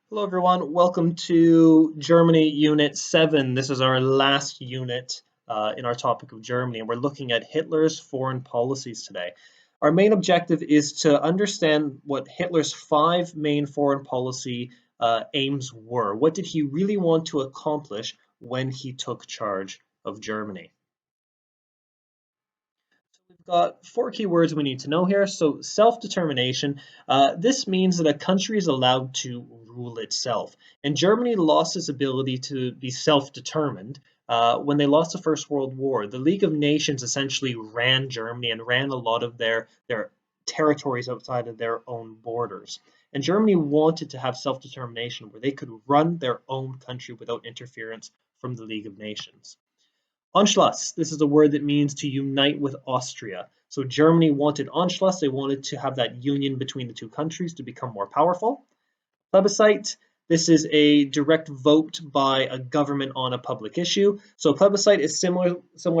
Hello, everyone. Welcome to Germany Unit 7. This is our last unit in our topic of Germany, and we're looking at Hitler's foreign policies today. Our main objective is to understand what Hitler's five main foreign policy aims were. What did he really want to accomplish when he took charge of Germany? We've got four key words we need to know here. So, self-determination. This means that a country is allowed to rule itself. And Germany lost its ability to be self-determined when they lost the First World War. The League of Nations essentially ran Germany and ran a lot of their territories outside of their own borders. And Germany wanted to have self-determination where they could run their own country without interference from the League of Nations. Anschluss, this is a word that means to unite with Austria. So Germany wanted Anschluss, they wanted to have that union between the two countries to become more powerful. Plebiscite, this is a direct vote by a government on a public issue. So plebiscite is similar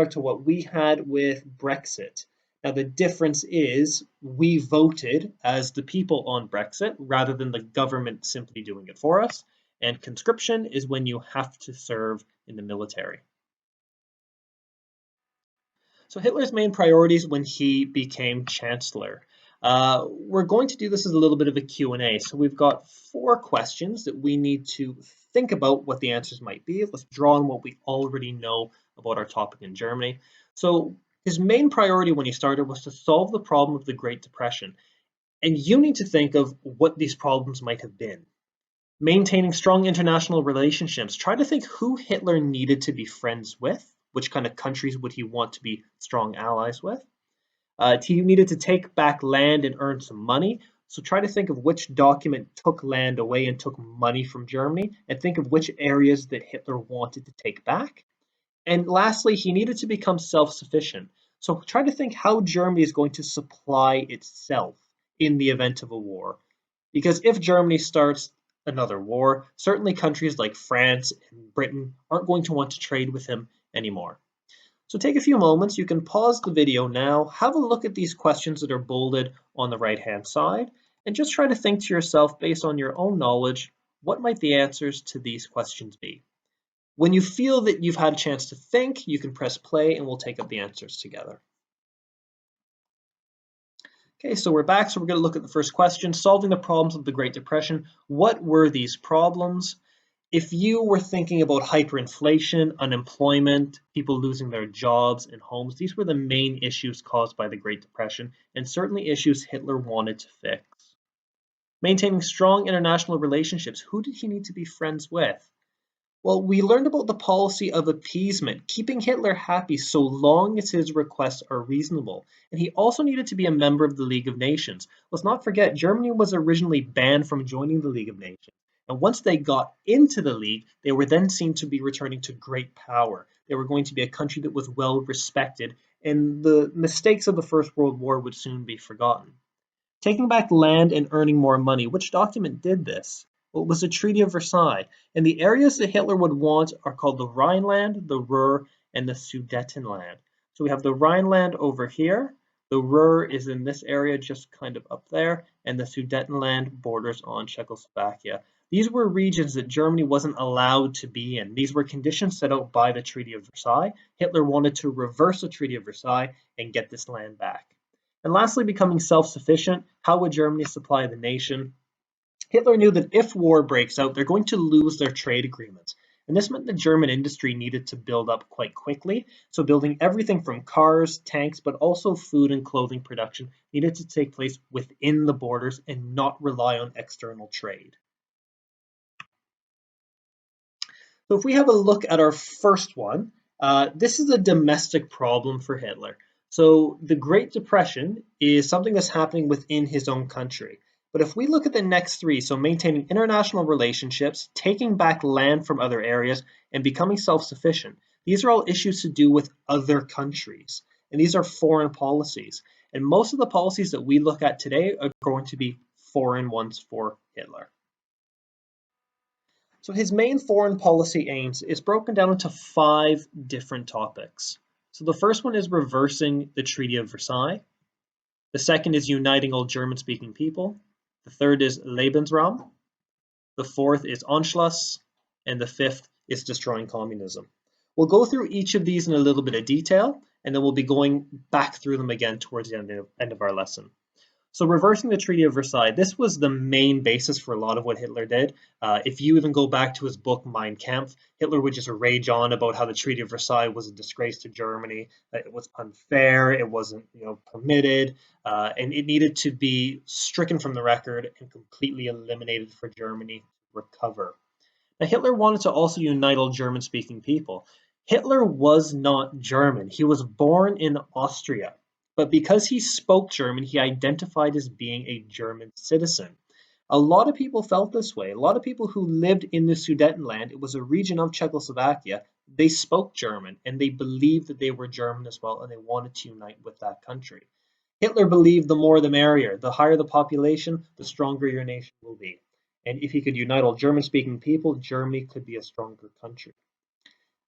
to what we had with Brexit. Now the difference is we voted as the people on Brexit rather than the government simply doing it for us. And conscription is when you have to serve in the military. So Hitler's main priorities when he became chancellor. We're going to do this as a little bit of a Q&A. So we've got four questions that we need to think about what the answers might be. Let's draw on what we already know about our topic in Germany. So his main priority when he started was to solve the problem of the Great Depression. And you need to think of what these problems might have been. Maintaining strong international relationships. Try to think who Hitler needed to be friends with. Which kind of countries would he want to be strong allies with? He needed to take back land and earn some money. So try to think of which document took land away and took money from Germany, and think of which areas that Hitler wanted to take back. And lastly, he needed to become self sufficient. So try to think how Germany is going to supply itself in the event of a war. Because if Germany starts another war, certainly countries like France and Britain aren't going to want to trade with him anymore. So take a few moments, you can pause the video now, have a look at these questions that are bolded on the right hand side, and just try to think to yourself based on your own knowledge, what might the answers to these questions be? When you feel that you've had a chance to think, you can press play and we'll take up the answers together. Okay, so we're back. So we're going to look at the first question, solving the problems of the Great Depression. What were these problems? If you were thinking about hyperinflation, unemployment, people losing their jobs and homes, these were the main issues caused by the Great Depression, and certainly issues Hitler wanted to fix. Maintaining strong international relationships. Who did he need to be friends with? Well, we learned about the policy of appeasement, keeping Hitler happy so long as his requests are reasonable. And he also needed to be a member of the League of Nations. Let's not forget, Germany was originally banned from joining the League of Nations. And once they got into the League, they were then seen to be returning to great power. They were going to be a country that was well respected, and the mistakes of the First World War would soon be forgotten. Taking back land and earning more money. Which document did this? Well, it was the Treaty of Versailles. And the areas that Hitler would want are called the Rhineland, the Ruhr, and the Sudetenland. So we have the Rhineland over here. The Ruhr is in this area, just kind of up there, and the Sudetenland borders on Czechoslovakia. These were regions that Germany wasn't allowed to be in. These were conditions set out by the Treaty of Versailles. Hitler wanted to reverse the Treaty of Versailles and get this land back. And lastly, becoming self-sufficient. How would Germany supply the nation? Hitler knew that if war breaks out, they're going to lose their trade agreements. And this meant the German industry needed to build up quite quickly. So building everything from cars, tanks, but also food and clothing production needed to take place within the borders and not rely on external trade. So if we have a look at our first one, this is a domestic problem for Hitler. So the Great Depression is something that's happening within his own country. But if we look at the next three, so maintaining international relationships, taking back land from other areas, and becoming self-sufficient, these are all issues to do with other countries. And these are foreign policies. And most of the policies that we look at today are going to be foreign ones for Hitler. So his main foreign policy aims is broken down into five different topics. So the first one is reversing the Treaty of Versailles. The second is uniting all German-speaking people. The third is Lebensraum. the fourth is Anschluss, and the fifth is destroying communism. We'll go through each of these in a little bit of detail, and then we'll be going back through them again towards the end of our lesson. So reversing the Treaty of Versailles, this was the main basis for a lot of what Hitler did. If you even go back to his book Mein Kampf, Hitler would just rage on about how the Treaty of Versailles was a disgrace to Germany, that it was unfair, it wasn't permitted, and it needed to be stricken from the record and completely eliminated for Germany to recover. Now, Hitler wanted to also unite all German-speaking people. Hitler was not German. He was born in Austria. But because he spoke German, he identified as being a German citizen. A lot of people felt this way. A lot of people who lived in the Sudetenland, it was a region of Czechoslovakia, they spoke German and they believed that they were German as well and they wanted to unite with that country. Hitler believed the more the merrier. The higher the population, the stronger your nation will be. And if he could unite all German-speaking people, Germany could be a stronger country.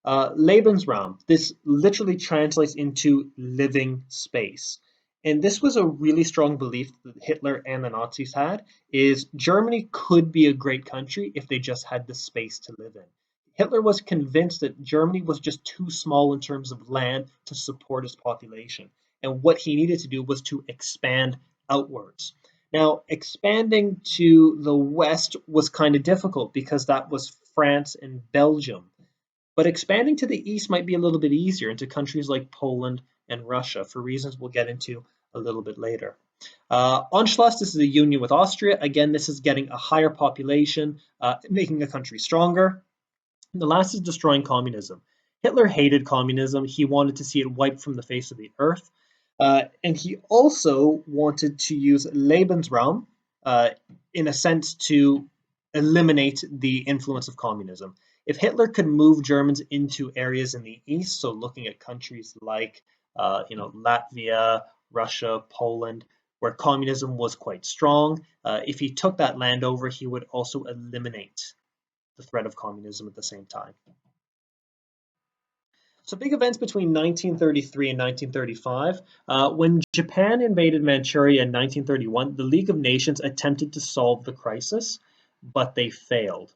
Lebensraum, this literally translates into living space. And this was a really strong belief that Hitler and the Nazis had, is Germany could be a great country if they just had the space to live in. Hitler was convinced that Germany was just too small in terms of land to support its population. And what he needed to do was to expand outwards. Now, expanding to the west was kind of difficult because that was France and Belgium. But expanding to the east might be a little bit easier into countries like Poland and Russia for reasons we'll get into a little bit later. Anschluss, this is a union with Austria. Again, this is getting a higher population, making a country stronger. And the last is destroying communism. Hitler hated communism. He wanted to see it wiped from the face of the earth. And he also wanted to use Lebensraum, in a sense, to eliminate the influence of communism. If Hitler could move Germans into areas in the east, so looking at countries like Latvia, Russia, Poland, where communism was quite strong, if he took that land over, he would also eliminate the threat of communism at the same time. So big events between 1933 and 1935. When Japan invaded Manchuria in 1931, the League of Nations attempted to solve the crisis, but they failed.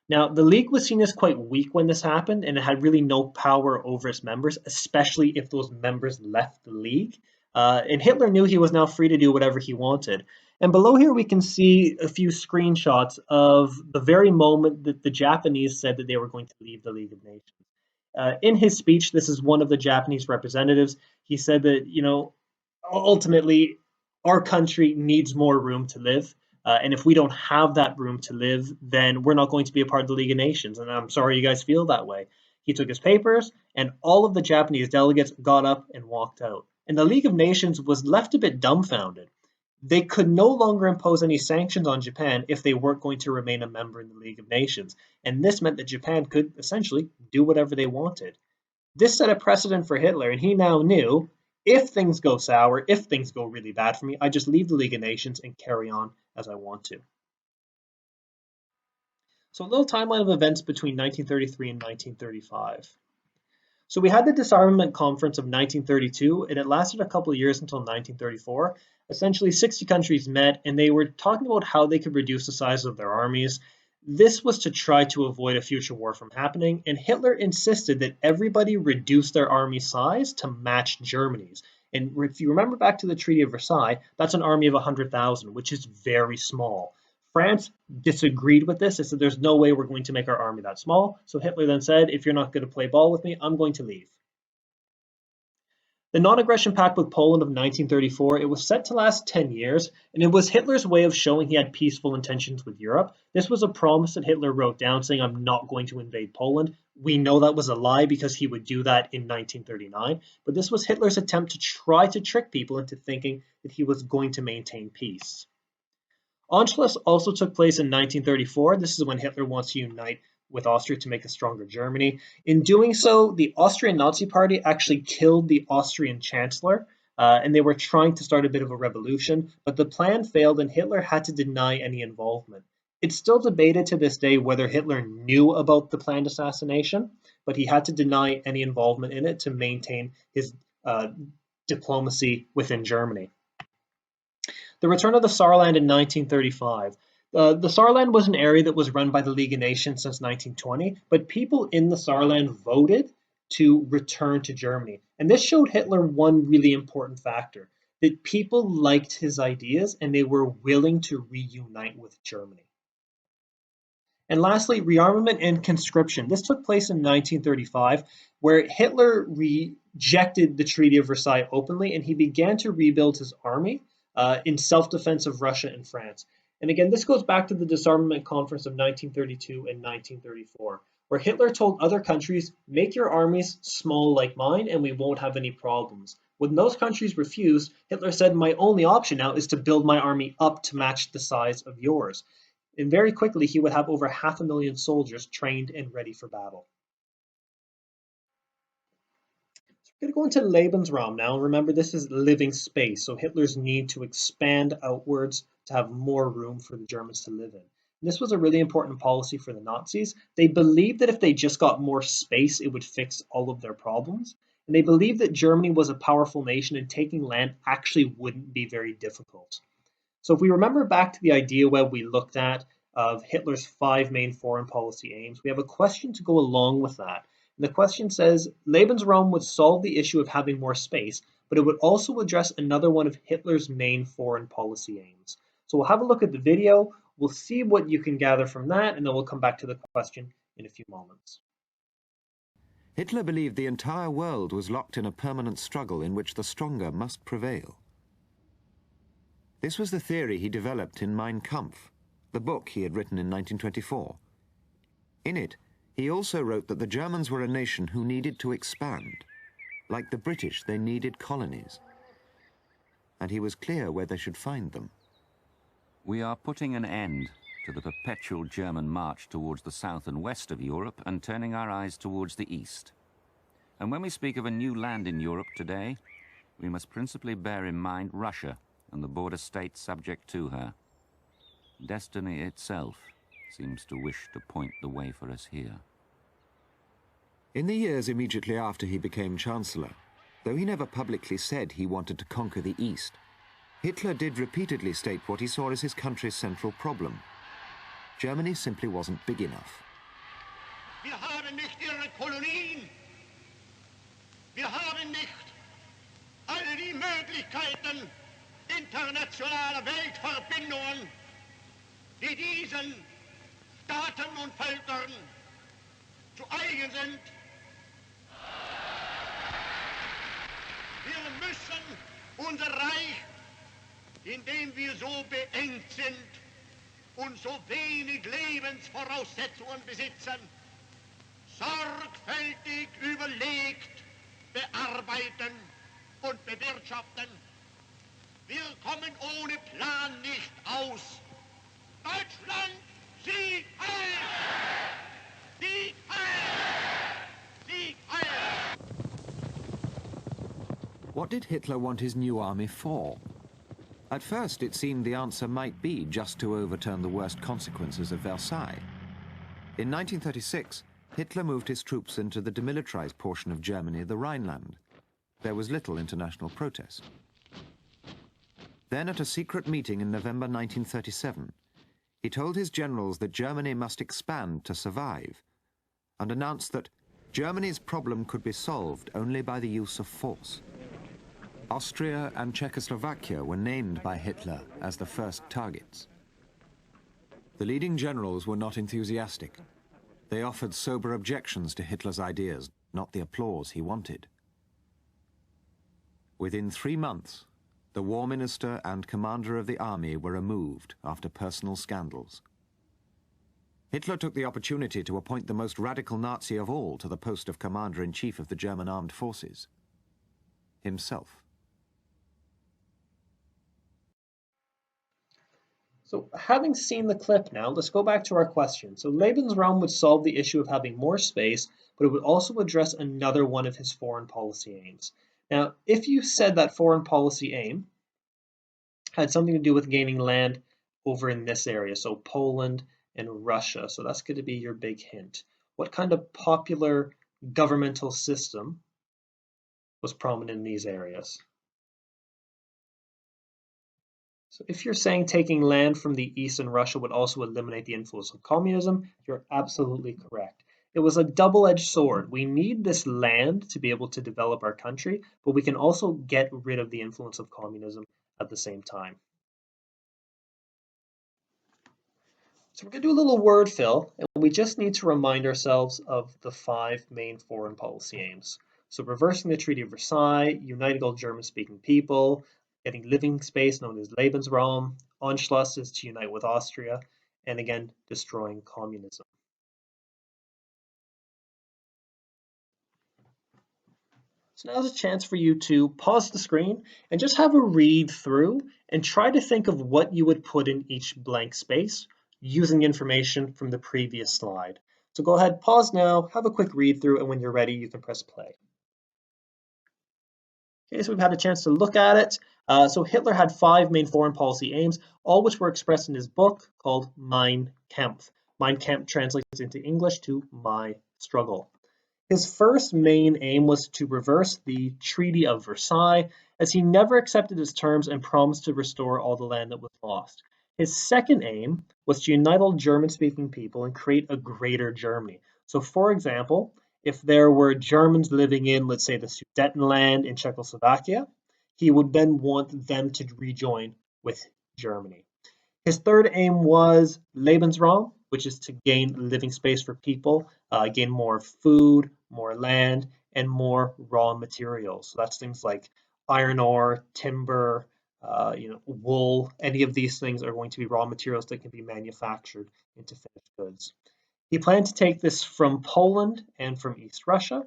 Now, the League was seen as quite weak when this happened, and it had really no power over its members, especially if those members left the League. And Hitler knew he was now free to do whatever he wanted. And below here, we can see a few screenshots of the very moment that the Japanese said that they were going to leave the League of Nations. In his speech, this is one of the Japanese representatives. He said that, ultimately, our country needs more room to live. And if we don't have that room to live, then we're not going to be a part of the League of Nations. And I'm sorry you guys feel that way. He took his papers, and all of the Japanese delegates got up and walked out. And the League of Nations was left a bit dumbfounded. They could no longer impose any sanctions on Japan if they weren't going to remain a member in the League of Nations. And this meant that Japan could essentially do whatever they wanted. This set a precedent for Hitler, and he now knew if things go sour, if things go really bad for me, I just leave the League of Nations and carry on as I want to. So a little timeline of events between 1933 and 1935. So we had the Disarmament Conference of 1932, and it lasted a couple of years until 1934. Essentially, 60 countries met, and they were talking about how they could reduce the size of their armies. This was to try to avoid a future war from happening, and Hitler insisted that everybody reduce their army size to match Germany's. And if you remember back to the Treaty of Versailles, that's an army of 100,000, which is very small. France disagreed with this. They said, there's no way we're going to make our army that small. So Hitler then said, if you're not going to play ball with me, I'm going to leave. The Non-Aggression Pact with Poland of 1934, it was set to last 10 years, and it was Hitler's way of showing he had peaceful intentions with Europe. This was a promise that Hitler wrote down saying, I'm not going to invade Poland. We know that was a lie because he would do that in 1939, but this was Hitler's attempt to try to trick people into thinking that he was going to maintain peace. Anschluss also took place in 1934. This is when Hitler wants to unite with Austria to make a stronger Germany. In doing so, the Austrian Nazi Party actually killed the Austrian Chancellor, and they were trying to start a bit of a revolution, but the plan failed and Hitler had to deny any involvement. It's still debated to this day whether Hitler knew about the planned assassination, but he had to deny any involvement in it to maintain his diplomacy within Germany. The return of the Saarland in 1935. The Saarland was an area that was run by the League of Nations since 1920, but people in the Saarland voted to return to Germany. And this showed Hitler one really important factor, that people liked his ideas and they were willing to reunite with Germany. And lastly, rearmament and conscription. This took place in 1935, where Hitler rejected the Treaty of Versailles openly, and he began to rebuild his army in self-defense of Russia and France. And again, this goes back to the Disarmament Conference of 1932 and 1934, where Hitler told other countries, make your armies small like mine and we won't have any problems. When those countries refused, Hitler said, my only option now is to build my army up to match the size of yours. And very quickly, he would have over 500,000 soldiers trained and ready for battle. So we're going to go into Lebensraum now. Remember, this is living space, so Hitler's need to expand outwards to have more room for the Germans to live in. And this was a really important policy for the Nazis. They believed that if they just got more space, it would fix all of their problems. And they believed that Germany was a powerful nation and taking land actually wouldn't be very difficult. So if we remember back to the idea web we looked at of Hitler's 5 main foreign policy aims, we have a question to go along with that. And the question says, Lebensraum would solve the issue of having more space, but it would also address another one of Hitler's main foreign policy aims. So we'll have a look at the video, we'll see what you can gather from that, and then we'll come back to the question in a few moments. Hitler believed the entire world was locked in a permanent struggle in which the stronger must prevail. This was the theory he developed in Mein Kampf, the book he had written in 1924. In it, he also wrote that the Germans were a nation who needed to expand. Like the British, they needed colonies. And he was clear where they should find them. We are putting an end to the perpetual German march towards the south and west of Europe and turning our eyes towards the east. And when we speak of a new land in Europe today, we must principally bear in mind Russia and the border states subject to her. Destiny itself seems to wish to point the way for us here. In the years immediately after he became Chancellor, though he never publicly said he wanted to conquer the East, Hitler did repeatedly state what he saw as his country's central problem. Germany simply wasn't big enough. Wir haben nicht ihre Kolonien. Wir haben nicht all die Möglichkeiten internationaler Weltverbindungen, die diesen Staaten und Völkern zu eigen sind. Wir müssen unser Reich, in dem wir so beengt sind und so wenig Lebensvoraussetzungen besitzen, sorgfältig überlegt, bearbeiten und bewirtschaften. Wir kommen ohne Plan nicht aus. Deutschland, Sieg heil! Sieg heil! Sieg heil! What did Hitler want his new army for? At first, it seemed the answer might be just to overturn the worst consequences of Versailles. In 1936, Hitler moved his troops into the demilitarized portion of Germany, the Rhineland. There was little international protest. Then, at a secret meeting in November 1937, he told his generals that Germany must expand to survive, and announced that Germany's problem could be solved only by the use of force. Austria and Czechoslovakia were named by Hitler as the first targets. The leading generals were not enthusiastic. They offered sober objections to Hitler's ideas, not the applause he wanted. Within 3 months, the War Minister and commander of the army were removed after personal scandals. Hitler took the opportunity to appoint the most radical Nazi of all to the post of Commander-in-Chief of the German Armed Forces, himself. So having seen the clip now, let's go back to our question. So Lebensraum would solve the issue of having more space, but it would also address another one of his foreign policy aims. Now, if you said that foreign policy aim had something to do with gaining land over in this area, so Poland and Russia, so that's going to be your big hint. What kind of popular governmental system was prominent in these areas? So if you're saying taking land from the East in Russia would also eliminate the influence of communism, you're absolutely correct. It was a double-edged sword. We need this land to be able to develop our country, but we can also get rid of the influence of communism at the same time. So we're going to do a little word fill, and we just need to remind ourselves of the 5 main foreign policy aims. So reversing the Treaty of Versailles, uniting all German-speaking people, getting living space known as Lebensraum, Anschluss is to unite with Austria, and again, destroying communism. So now's a chance for you to pause the screen and just have a read through and try to think of what you would put in each blank space using information from the previous slide. So go ahead, pause now, have a quick read through, and when you're ready, you can press play. Okay, so we've had a chance to look at it. So Hitler had 5 main foreign policy aims, all which were expressed in his book called Mein Kampf. Mein Kampf translates into English to My Struggle. His first main aim was to reverse the Treaty of Versailles, as he never accepted its terms and promised to restore all the land that was lost. His second aim was to unite all German-speaking people and create a greater Germany. So, for example, if there were Germans living in, let's say, the Sudetenland in Czechoslovakia, he would then want them to rejoin with Germany. His third aim was Lebensraum, which is to gain living space for people, gain more food, more land, and more raw materials. So that's things like iron ore, timber, wool. Any of these things are going to be raw materials that can be manufactured into finished goods. He planned to take this from Poland and from East Russia.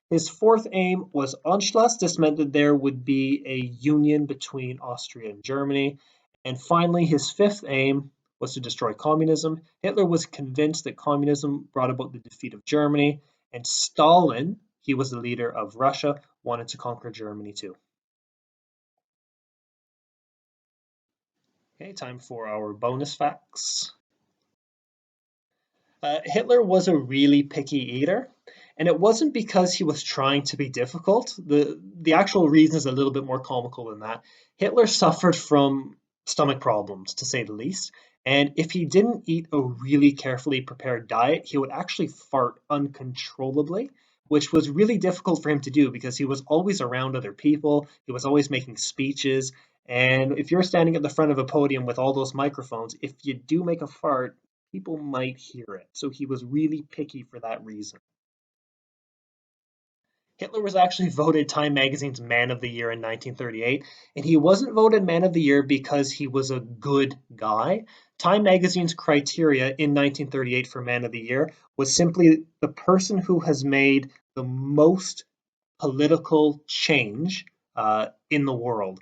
His fourth aim was Anschluss. This meant that there would be a union between Austria and Germany. And finally, his fifth aim was to destroy communism. Hitler was convinced that communism brought about the defeat of Germany, and Stalin, he was the leader of Russia, wanted to conquer Germany too. Okay, time for our bonus facts. Hitler was a really picky eater, and it wasn't because he was trying to be difficult. The actual reason is a little bit more comical than that. Hitler suffered from stomach problems, to say the least, and if he didn't eat a really carefully prepared diet, he would actually fart uncontrollably, which was really difficult for him to do because he was always around other people, he was always making speeches, and if you're standing at the front of a podium with all those microphones, if you do make a fart, people might hear it. So he was really picky for that reason. Hitler was actually voted Time Magazine's Man of the Year in 1938, and he wasn't voted Man of the Year because he was a good guy. Time Magazine's criteria in 1938 for Man of the Year was simply the person who has made the most political change in the world.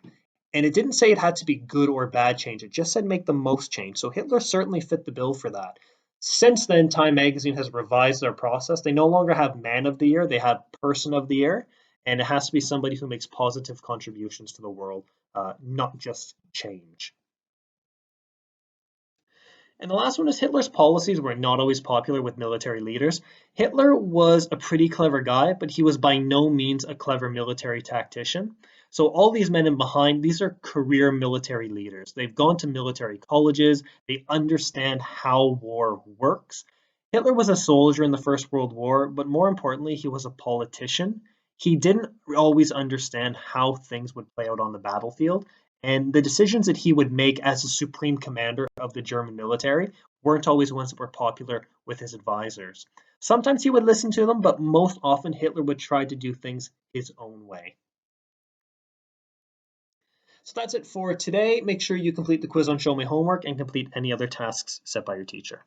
And it didn't say it had to be good or bad change. It just said make the most change. So Hitler certainly fit the bill for that. Since then, Time Magazine has revised their process. They no longer have Man of the Year, they have Person of the Year. And it has to be somebody who makes positive contributions to the world, not just change. And the last one is Hitler's policies were not always popular with military leaders. Hitler was a pretty clever guy, but he was by no means a clever military tactician. So all these men in behind, these are career military leaders. They've gone to military colleges. They understand how war works. Hitler was a soldier in the First World War, but more importantly, he was a politician. He didn't always understand how things would play out on the battlefield, and the decisions that he would make as a supreme commander of the German military weren't always ones that were popular with his advisors. Sometimes he would listen to them, but most often Hitler would try to do things his own way. So that's it for today. Make sure you complete the quiz on Show Me Homework and complete any other tasks set by your teacher.